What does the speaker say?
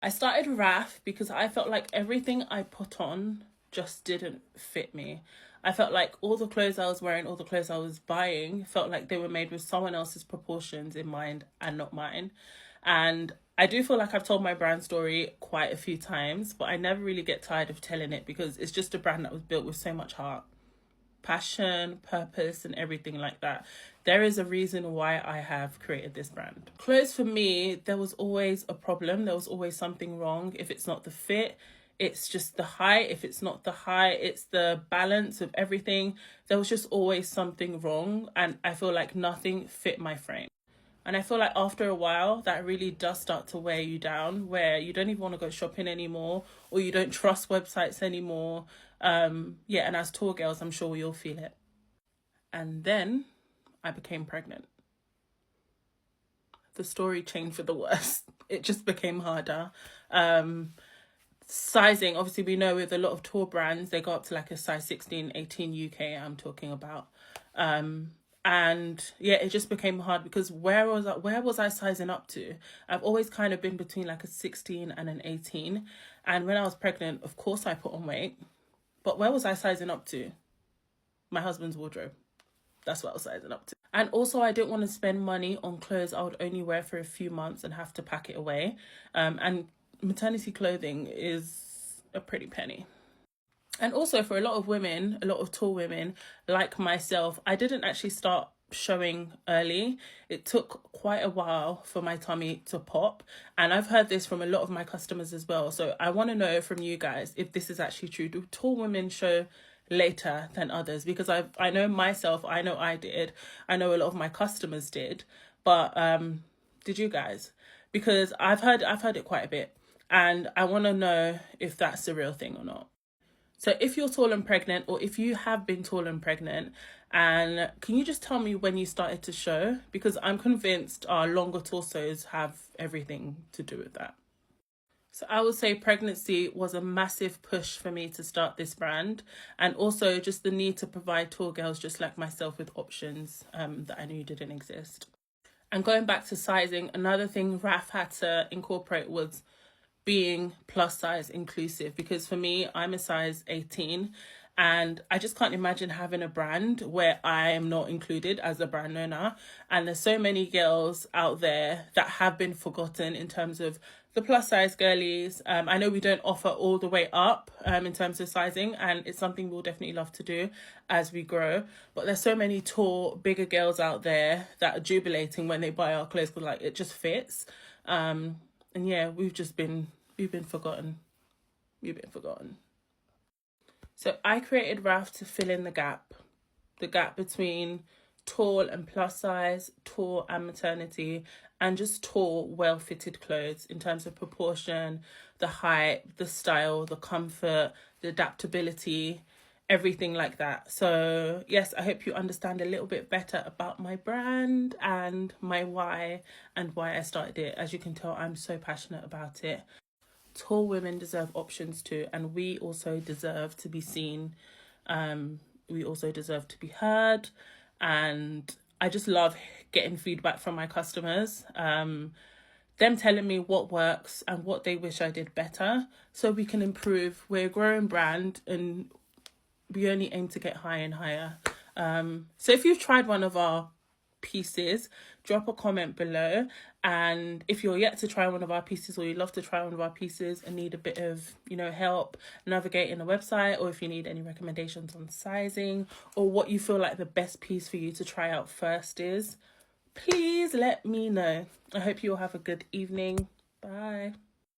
I started Raffe because I felt like everything I put on just didn't fit me. I felt like all the clothes I was wearing, all the clothes I was buying, felt like they were made with someone else's proportions in mind and not mine. And I do feel like I've told my brand story quite a few times, but I never really get tired of telling it because it's just a brand that was built with so much heart, passion, purpose, and everything like that. There is a reason why I have created this brand. Clothes for me, there was always a problem. There was always something wrong. If it's not the fit, it's just the height. If it's not the height, it's the balance of everything. There was just always something wrong. And I feel like nothing fit my frame. And I feel like after a while, that really does start to wear you down, where you don't even want to go shopping anymore, or you don't trust websites anymore. Yeah, and as tall girls, I'm sure we all feel it. And then I became pregnant. The story changed for the worse. It just became harder. Sizing, obviously, we know with a lot of tall brands, they go up to like a size 16, 18 UK, I'm talking about. And yeah, it just became hard because where was I sizing up to? I've always kind of been between like a 16 and an 18. And when I was pregnant, of course I put on weight. But where was I sizing up to? My husband's wardrobe. That's what I was sizing up to. And also I didn't want to spend money on clothes I would only wear for a few months and have to pack it away. And maternity clothing is a pretty penny. And also for a lot of women, a lot of tall women like myself, I didn't actually start showing early. It took quite a while for my tummy to pop. And I've heard this from a lot of my customers as well. So I want to know from you guys if this is actually true. Do tall women show later than others? Because I know myself, I know I did. I know a lot of my customers did. But did you guys? Because I've heard it quite a bit. And I want to know if that's the real thing or not. So if you're tall and pregnant, or if you have been tall and pregnant, and can you just tell me when you started to show? Because I'm convinced our longer torsos have everything to do with that. So I would say pregnancy was a massive push for me to start this brand, and also just the need to provide tall girls just like myself with options that I knew didn't exist. And going back to sizing, another thing Raf had to incorporate was being plus size inclusive, because for me, I'm a size 18 and I just can't imagine having a brand where I am not included as a brand owner. And there's so many girls out there that have been forgotten in terms of the plus size girlies. I know we don't offer all the way up in terms of sizing, and it's something we'll definitely love to do as we grow. But there's so many tall, bigger girls out there that are jubilating when they buy our clothes because like it just fits. And yeah, we've been forgotten. We've been forgotten. So I created Raf to fill in the gap between tall and plus size, tall and maternity, and just tall, well-fitted clothes in terms of proportion, the height, the style, the comfort, the adaptability, everything like that. So yes, I hope you understand a little bit better about my brand and my why and why I started it. As you can tell, I'm so passionate about it. Tall women deserve options too, and we also deserve to be seen. We also deserve to be heard, and I just love getting feedback from my customers, them telling me what works and what they wish I did better so we can improve. We're a growing brand and we only aim to get higher and higher. So if you've tried one of our pieces, drop a comment below. And if you're yet to try one of our pieces, or you love to try one of our pieces and need a bit of help navigating the website, or if you need any recommendations on sizing or what you feel like the best piece for you to try out first is, please let me know. I hope you all have a good evening. Bye.